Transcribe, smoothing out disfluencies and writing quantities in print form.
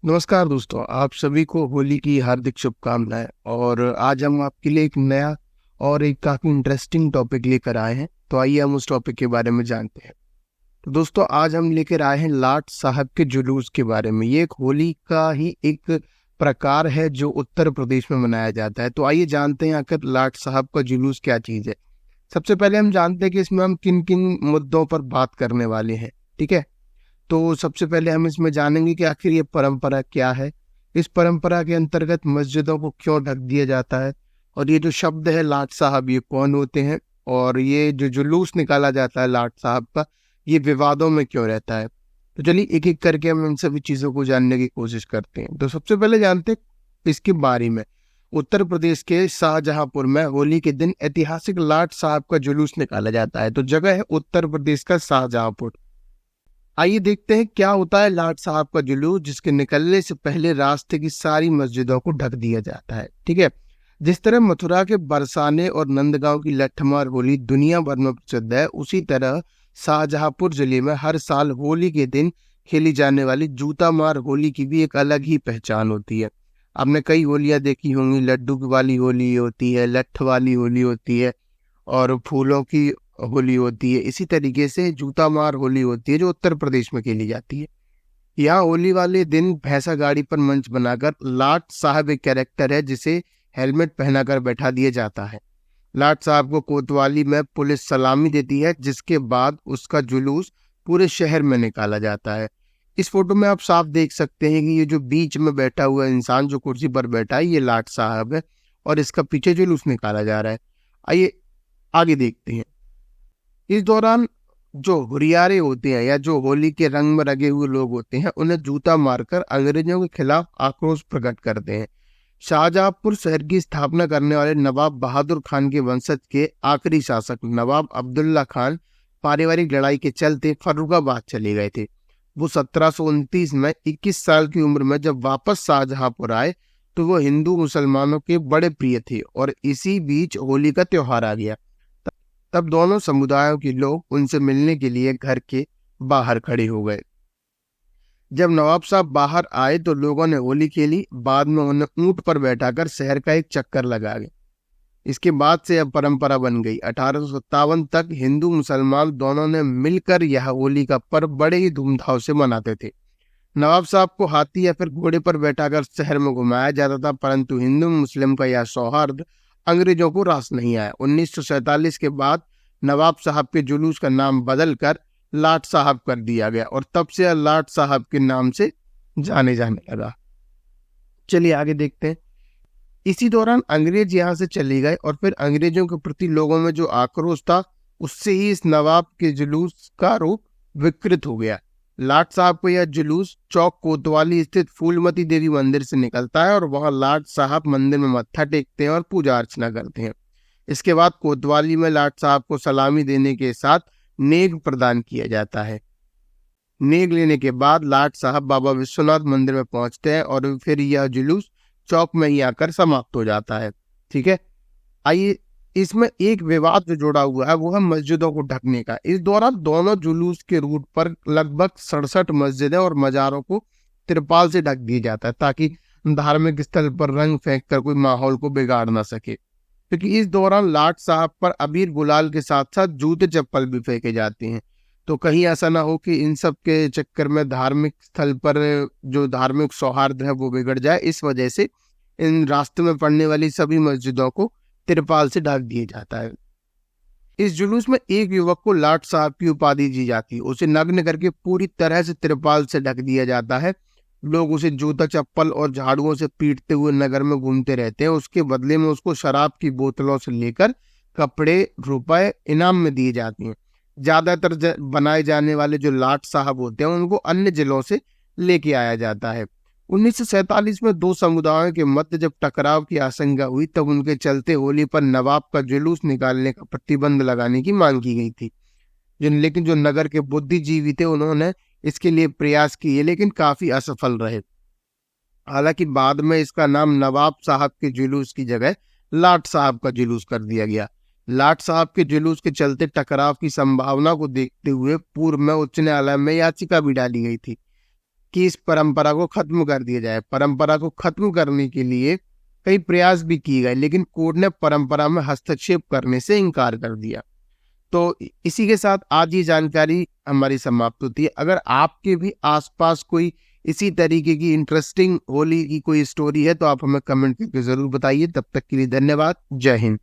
नमस्कार दोस्तों, आप सभी को होली की हार्दिक शुभकामनाएं। और आज हम आपके लिए एक नया और एक काफी इंटरेस्टिंग टॉपिक लेकर आए हैं। तो आइए हम उस टॉपिक के बारे में जानते हैं। तो दोस्तों, आज हम लेकर आए हैं लाट साहब के जुलूस के बारे में। ये एक होली का ही एक प्रकार है जो उत्तर प्रदेश में मनाया जाता है। तो आइए जानते हैं आखिर लाट साहब का जुलूस क्या चीज है। सबसे पहले हम जानते हैं कि इसमें हम किन किन मुद्दों पर बात करने वाले हैं। ठीक है, तो सबसे पहले हम इसमें जानेंगे कि आखिर ये परंपरा क्या है। इस परंपरा के अंतर्गत मस्जिदों को क्यों ढक दिया जाता है, और ये जो शब्द है लाट साहब, ये कौन होते हैं, और ये जो जुलूस निकाला जाता है लाट साहब का, ये विवादों में क्यों रहता है। तो चलिए एक एक करके हम इन सभी चीजों को जानने की कोशिश करते हैं। तो सबसे पहले जानते हैं इसके बारे में। उत्तर प्रदेश के शाहजहांपुर में होली के दिन ऐतिहासिक लाट साहब का जुलूस निकाला जाता है। तो जगह है उत्तर प्रदेश का शाहजहांपुर। आइए देखते हैं क्या होता है लाट साहब का जुलूस, जिसके निकलने से पहले रास्ते की सारी मस्जिदों को ढक दिया जाता है। ठीक है, जिस तरह मथुरा के बरसाने और नंदगांव की लठमार होली दुनिया भर में प्रसिद्ध है, उसी तरह शाहजहांपुर जिले में हर साल होली के दिन खेली जाने वाली जूता मार होली की भी एक अलग ही पहचान होती है। आपने कई होलियां देखी होंगी। लड्डू वाली होली होती है, लठ वाली होली होती है, और फूलों की होली होती है। इसी तरीके से जूता मार होली होती है जो उत्तर प्रदेश में खेली जाती है। यहाँ होली वाले दिन भैंसा गाड़ी पर मंच बनाकर लाट साहब एक कैरेक्टर है जिसे हेलमेट पहनाकर बैठा दिया जाता है। लाट साहब को कोतवाली में पुलिस सलामी देती है, जिसके बाद उसका जुलूस पूरे शहर में निकाला जाता है। इस फोटो में आप साफ देख सकते हैं कि ये जो बीच में बैठा हुआ इंसान जो कुर्सी पर बैठा है, ये लाट साहब है, और इसका पीछे जुलूस निकाला जा रहा है। आइए आगे देखते हैं। इस दौरान जो हुरियारे होते हैं या जो होली के रंग में रंगे हुए लोग होते हैं, उन्हें जूता मारकर अंग्रेजों के खिलाफ आक्रोश प्रकट करते हैं। शाहजहांपुर शहर की स्थापना करने वाले नवाब बहादुर खान के वंशज के आखिरी शासक नवाब अब्दुल्ला खान पारिवारिक लड़ाई के चलते फर्रुखाबाद चले गए थे। वो 1729 में 21 साल की उम्र में जब वापस शाहजहांपुर आए तो वो हिंदू मुसलमानों के बड़े प्रिय थे, और इसी बीच होली का त्योहार आ गया। तब दोनों समुदायों के लोग उनसे मिलने के लिए घर के बाहर खड़े हो गए। जब नवाब साहब बाहर आए तो लोगों ने होली खेली। बाद में उन्हें ऊंट पर बैठाकर शहर का एक चक्कर लगा गए। इसके बाद से अब परंपरा बन गई। 1857 तक हिंदू मुसलमान दोनों ने मिलकर यह होली का पर्व बड़े ही धूमधाम से मनाते थे। नवाब साहब को हाथी या फिर घोड़े पर बैठाकर शहर में घुमाया जाता था, परंतु हिंदू मुस्लिम का यह सौहार्द अंग्रेजों को रास नहीं आया। 1947 के बाद नवाब साहब के जुलूस का नाम बदलकर लाट साहब कर दिया गया, और तब से यह लाट साहब के नाम से जाने जाने लगा। चलिए आगे देखते हैं। इसी दौरान अंग्रेज यहाँ से चले गए, और फिर अंग्रेजों के प्रति लोगों में जो आक्रोश था, उससे ही इस नवाब के जुलूस का रूप विकृत हो गया। लाट साहब को यह जुलूस चौक कोतवाली स्थित फूलमती देवी मंदिर से निकलता है, और वहां लाट साहब मंदिर में मत्था टेकते हैं और पूजा अर्चना करते हैं। इसके बाद कोतवाली में लाट साहब को सलामी देने के साथ नेग प्रदान किया जाता है। नेग लेने के बाद लाट साहब बाबा विश्वनाथ मंदिर में पहुंचते हैं, और फिर यह जुलूस चौक में ही आकर समाप्त हो जाता है। ठीक है, आइए इसमें एक विवाद जो जुड़ा हुआ है वो है मस्जिदों को ढकने का। इस दौरान दोनों जुलूस के रूट पर लगभग 67 मस्जिदें और मजारों को तिरपाल से ढक दिया जाता है, ताकि धार्मिक स्थल पर रंग फेंक कर कोई माहौल को बिगाड़ ना सके। क्योंकि इस दौरान लाट साहब पर अबीर गुलाल के साथ साथ जूते चप्पल भी फेंके जाते हैं। तो कहीं ऐसा ना हो कि इन सब के चक्कर में धार्मिक स्थल पर जो धार्मिक सौहार्द है वो बिगड़ जाए। इस वजह से इन रास्ते में पड़ने वाली सभी मस्जिदों को तिरपाल से ढक दिया जाता है। इस जुलूस में एक युवक को लाट साहब की उपाधि दी जाती है। उसे नग्न करके पूरी तरह से तिरपाल से ढक दिया जाता है। लोग उसे जूता चप्पल और झाड़ुओं से पीटते हुए नगर में घूमते रहते हैं। उसके बदले में उसको शराब की बोतलों से लेकर कपड़े, रुपए इनाम में दिए जाते हैं। ज्यादातर बनाए जाने वाले जो लाट साहब होते हैं उनको अन्य जिलों से लेके आया जाता है। 1947 में दो समुदायों के मध्य जब टकराव की आशंका हुई, तब उनके चलते होली पर नवाब का जुलूस निकालने का प्रतिबंध लगाने की मांग की गई थी। लेकिन जो नगर के बुद्धिजीवी थे उन्होंने इसके लिए प्रयास किए, लेकिन काफी असफल रहे। हालांकि बाद में इसका नाम नवाब साहब के जुलूस की जगह लाट साहब का जुलूस कर दिया गया। लाट साहब के जुलूस के चलते टकराव की संभावना को देखते हुए पूर्व में उच्च न्यायालय में याचिका भी डाली गई थी। कि इस परंपरा को खत्म कर दिया जाए। परंपरा को खत्म करने के लिए कई प्रयास भी किए गए, लेकिन कोर्ट ने परंपरा में हस्तक्षेप करने से इनकार कर दिया। तो इसी के साथ आज ये जानकारी हमारी समाप्त होती है। अगर आपके भी आसपास कोई इसी तरीके की इंटरेस्टिंग होली की कोई स्टोरी है तो आप हमें कमेंट करके जरूर बताइए। तब तक के लिए धन्यवाद। जय हिंद।